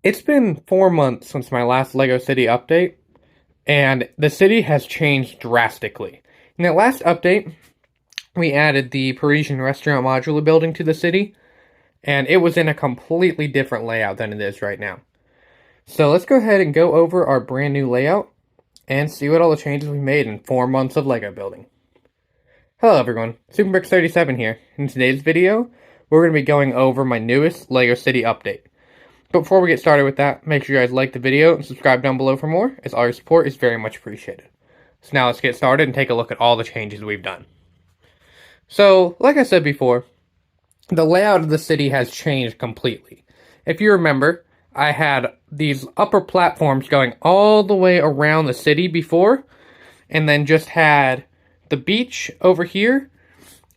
It's been 4 months since my last LEGO City update, and the city has changed drastically. In that last update, we added the Parisian restaurant modular building to the city, and it was in a completely different layout than it is right now. So let's go ahead and go over our brand new layout and see what all the changes we made in 4 months of LEGO building. Hello everyone, SuperBricks37 here. In today's video, we're going to be going over my newest LEGO City update. But before we get started with that, make sure you guys like the video and subscribe down below for more, as all your support is very much appreciated. So now let's get started and take a look at all the changes we've done. So, like I said before, the layout of the city has changed completely. If you remember, I had these upper platforms going all the way around the city before, and then just had the beach over here,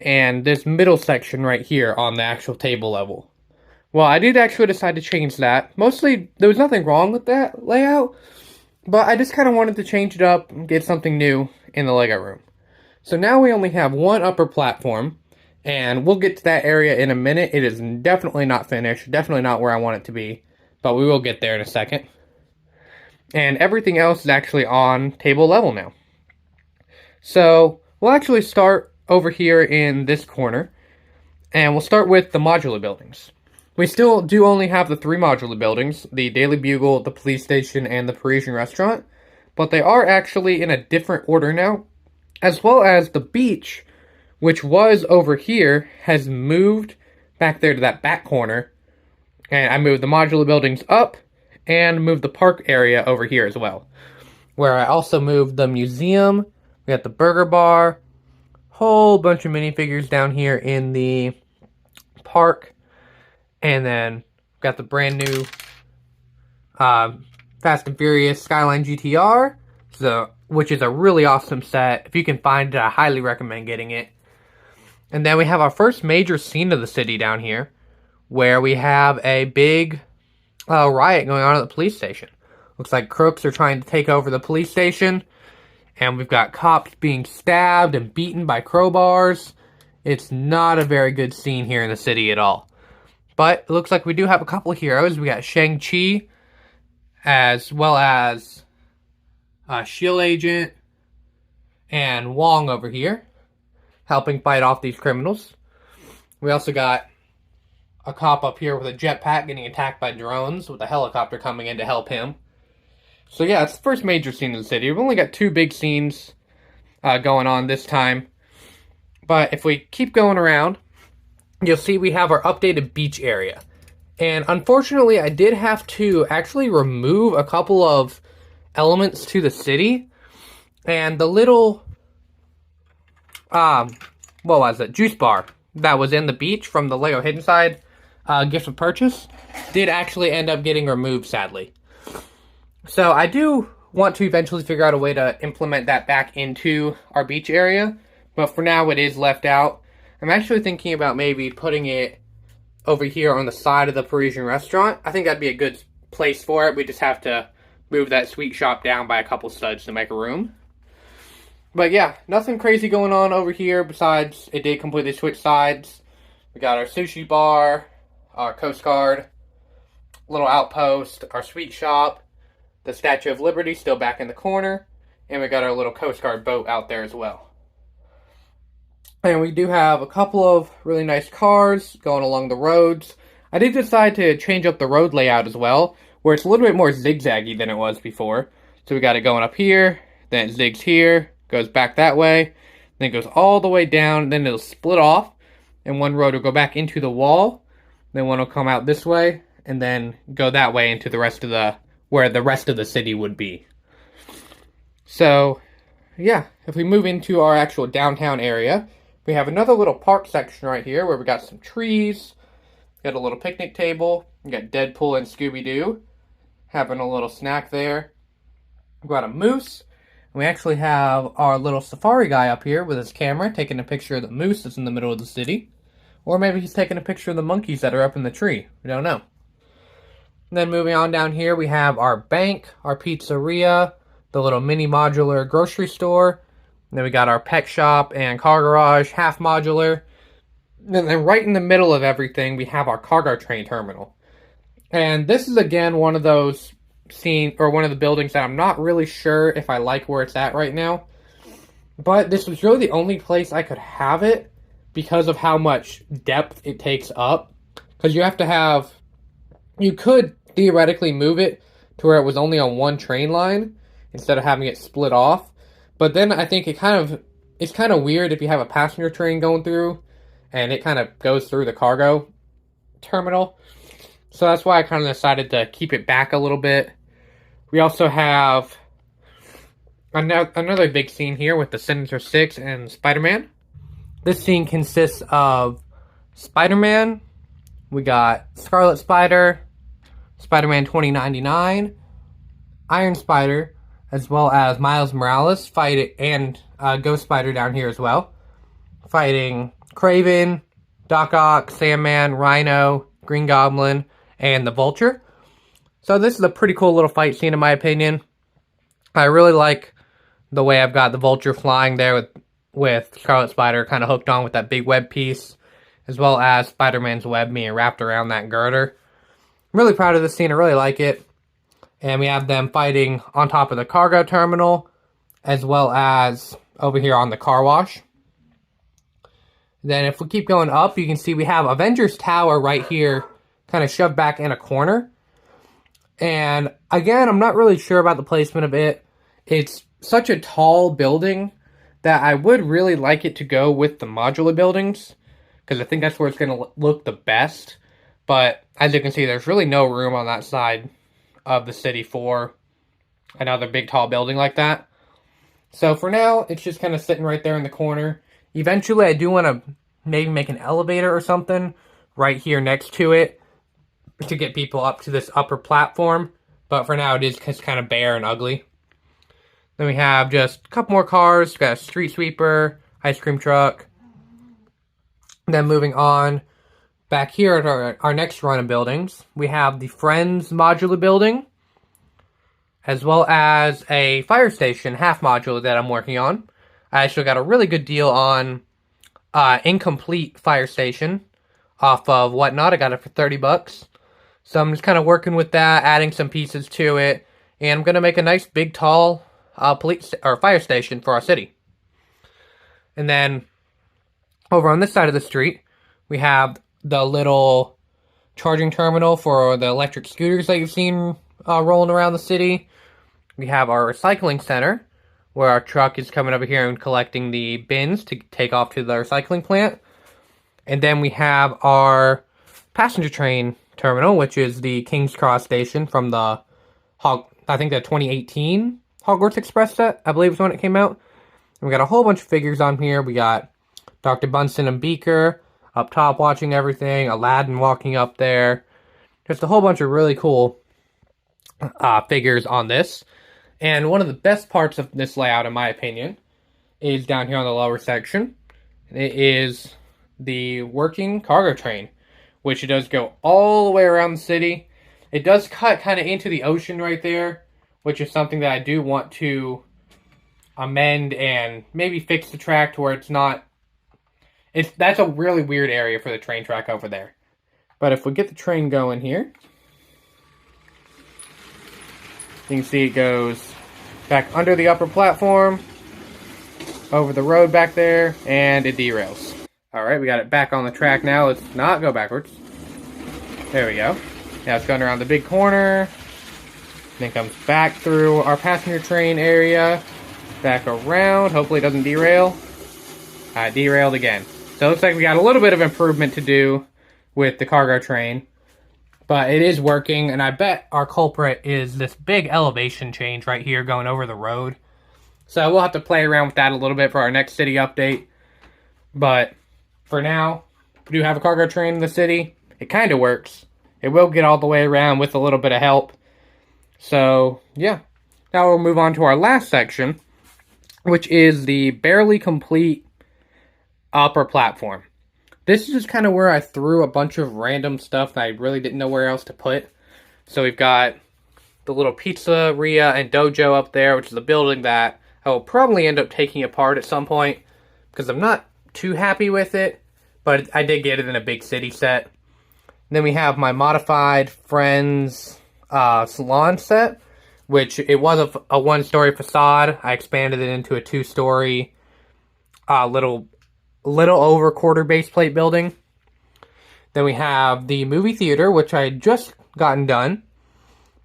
and this middle section right here on the actual table level. Well, I did actually decide to change that. Mostly, there was nothing wrong with that layout, but I just kind of wanted to change it up and get something new in the LEGO room. So now we only have one upper platform, and we'll get to that area in a minute. It is definitely not finished, definitely not where I want it to be, but we will get there in a second. And everything else is actually on table level now. So we'll actually start over here in this corner, and we'll start with the modular buildings. We still do only have the 3 modular buildings, the Daily Bugle, the police station, and the Parisian restaurant, but they are actually in a different order now, as well as the beach, which was over here, has moved back there to that back corner, and I moved the modular buildings up, and moved the park area over here as well, where I also moved the museum, we got the burger bar, whole bunch of minifigures down here in the park, and then got the brand new Fast and Furious Skyline GTR, which is a really awesome set. If you can find it, I highly recommend getting it. And then we have our first major scene of the city down here, where we have a big riot going on at the police station. Looks like crooks are trying to take over the police station, and we've got cops being stabbed and beaten by crowbars. It's not a very good scene here in the city at all. But it looks like we do have a couple of heroes. We got Shang-Chi, as well as Shield Agent and Wong over here, helping fight off these criminals. We also got a cop up here with a jetpack getting attacked by drones, with a helicopter coming in to help him. So yeah, it's the first major scene in the city. We've only got 2 big scenes going on this time. But if we keep going around, you'll see we have our updated beach area. And unfortunately, I did have to actually remove a couple of elements to the city. And the little, juice bar that was in the beach from the LEGO Hidden Side gift of purchase did actually end up getting removed, sadly. So I do want to eventually figure out a way to implement that back into our beach area. But for now, it is left out. I'm actually thinking about maybe putting it over here on the side of the Parisian restaurant. I think that'd be a good place for it. We just have to move that sweet shop down by a couple studs to make a room. But yeah, nothing crazy going on over here besides it did completely switch sides. We got our sushi bar, our Coast Guard, little outpost, our sweet shop, the Statue of Liberty still back in the corner, and we got our little Coast Guard boat out there as well. And we do have a couple of really nice cars going along the roads. I did decide to change up the road layout as well, where it's a little bit more zigzaggy than it was before. So we got it going up here, then it zigs here, goes back that way, then it goes all the way down, then it'll split off, and one road will go back into the wall, then one will come out this way, and then go that way into the rest of where the rest of the city would be. So, yeah, if we move into our actual downtown area, we have another little park section right here where we got some trees, got a little picnic table, we got Deadpool and Scooby-Doo having a little snack there. We've got a moose, and we actually have our little safari guy up here with his camera taking a picture of the moose that's in the middle of the city. Or maybe he's taking a picture of the monkeys that are up in the tree. We don't know. And then moving on down here, we have our bank, our pizzeria, the little mini modular grocery store. And then we got our pet shop and car garage, half modular. And then right in the middle of everything, we have our cargo train terminal. And this is again one of those one of the buildings that I'm not really sure if I like where it's at right now. But this was really the only place I could have it because of how much depth it takes up. Because you could theoretically move it to where it was only on one train line instead of having it split off. But then I think it's kind of weird if you have a passenger train going through and it kind of goes through the cargo terminal. So that's why I kind of decided to keep it back a little bit. We also have another big scene here with the Sinister Six and Spider-Man. This scene consists of Spider-Man. We got Scarlet Spider, Spider-Man 2099, Iron Spider, as well as Miles Morales fighting, and Ghost Spider down here as well, fighting Kraven, Doc Ock, Sandman, Rhino, Green Goblin, and the Vulture. So this is a pretty cool little fight scene in my opinion. I really like the way I've got the Vulture flying there with Scarlet Spider kind of hooked on with that big web piece, as well as Spider-Man's web being wrapped around that girder. I'm really proud of this scene. I really like it. And we have them fighting on top of the cargo terminal, as well as over here on the car wash. Then if we keep going up, you can see we have Avengers Tower right here, kind of shoved back in a corner. And again, I'm not really sure about the placement of it. It's such a tall building that I would really like it to go with the modular buildings, because I think that's where it's going to look the best. But as you can see, there's really no room on that side of the city for another big tall building like that. So for now, it's just kind of sitting right there in the corner. Eventually, I do want to maybe make an elevator or something right here next to it to get people up to this upper platform. But for now, it is just kind of bare and ugly. Then we have just a couple more cars. We got a street sweeper, ice cream truck. Then moving on, back here at our next run of buildings, we have the Friends modular building, as well as a fire station, half modular, that I'm working on. I actually got a really good deal on incomplete fire station off of Whatnot. I got it for $30. So I'm just kind of working with that, adding some pieces to it, and I'm going to make a nice big tall fire station for our city. And then over on this side of the street, we have the little charging terminal for the electric scooters that you've seen rolling around the city. We have our recycling center, where our truck is coming over here and collecting the bins to take off to the recycling plant. And then we have our passenger train terminal, which is the King's Cross station from the 2018 Hogwarts Express set, I believe is when it came out. And we got a whole bunch of figures on here. We got Dr. Bunsen and Beaker up top watching everything, Aladdin walking up there. Just a whole bunch of really cool figures on this. And one of the best parts of this layout, in my opinion, is down here on the lower section. It is the working cargo train, which it does go all the way around the city. It does cut kind of into the ocean right there, which is something that I do want to amend and maybe fix the track to where it's not... That's a really weird area for the train track over there. But if we get the train going here, you can see it goes back under the upper platform, over the road back there, and it derails. Alright, we got it back on the track now. Let's not go backwards. There we go. Now it's going around the big corner, then comes back through our passenger train area, back around, hopefully it doesn't derail. Derailed again. So it looks like we got a little bit of improvement to do with the cargo train. But it is working, and I bet our culprit is this big elevation change right here going over the road. So we'll have to play around with that a little bit for our next city update. But for now, we do have a cargo train in the city. It kind of works. It will get all the way around with a little bit of help. So, yeah. Now we'll move on to our last section, which is the barely complete upper platform. This is just kind of where I threw a bunch of random stuff that I really didn't know where else to put. So we've got the little pizzeria and dojo up there, which is a building that I will probably end up taking apart at some point, because I'm not too happy with it, but I did get it in a big city set. Then we have my modified Friends salon set, which it was a one-story facade. I expanded it into a two-story, little over quarter base plate building. Then we have the movie theater, which I had just gotten done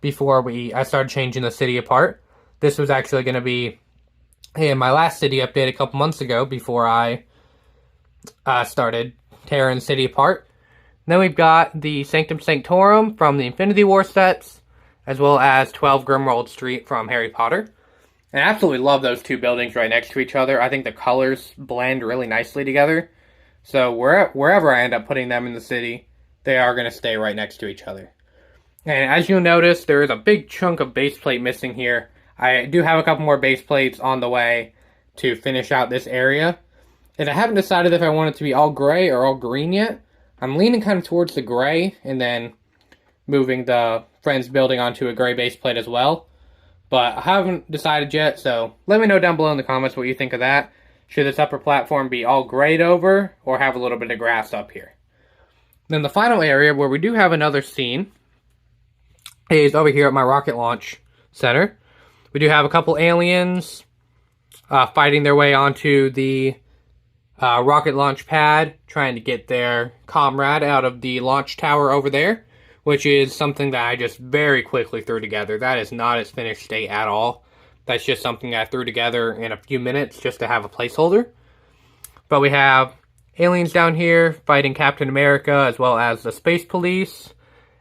before I started changing the city apart. This was actually going to be in my last city update a couple months ago before I started tearing the city apart. Then we've got the Sanctum Sanctorum from the Infinity War sets, as well as 12 Grimrold Street from Harry Potter. And I absolutely love those two buildings right next to each other. I think the colors blend really nicely together. So wherever I end up putting them in the city, they are going to stay right next to each other. And as you'll notice, there is a big chunk of base plate missing here. I do have a couple more base plates on the way to finish out this area. And I haven't decided if I want it to be all gray or all green yet. I'm leaning kind of towards the gray and then moving the Friends building onto a gray base plate as well. But I haven't decided yet, so let me know down below in the comments what you think of that. Should this upper platform be all grayed over or have a little bit of grass up here? Then the final area where we do have another scene is over here at my rocket launch center. We do have a couple aliens fighting their way onto the rocket launch pad, trying to get their comrade out of the launch tower over there, which is something that I just very quickly threw together. That is not its finished state at all. That's just something I threw together in a few minutes just to have a placeholder. But we have aliens down here fighting Captain America as well as the Space Police.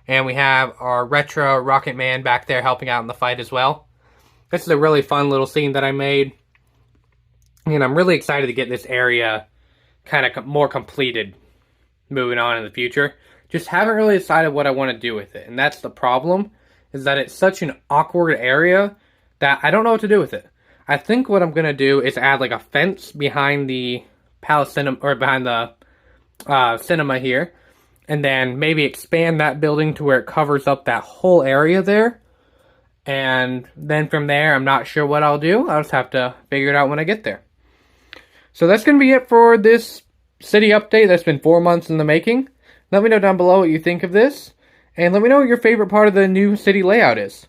And we have our retro Rocket Man back there helping out in the fight as well. This is a really fun little scene that I made. And I'm really excited to get this area kind of more completed moving on in the future. Just haven't really decided what I want to do with it. And that's the problem, is that it's such an awkward area that I don't know what to do with it. I think what I'm going to do is add like a fence behind the Palace Cinema, or behind the cinema here. And then maybe expand that building to where it covers up that whole area there. And then from there, I'm not sure what I'll do. I'll just have to figure it out when I get there. So that's going to be it for this city update that's been 4 months in the making. Let me know down below what you think of this. And let me know what your favorite part of the new city layout is.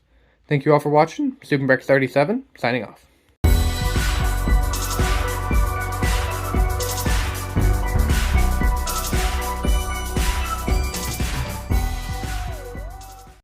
Thank you all for watching. SuperBrex37, signing off.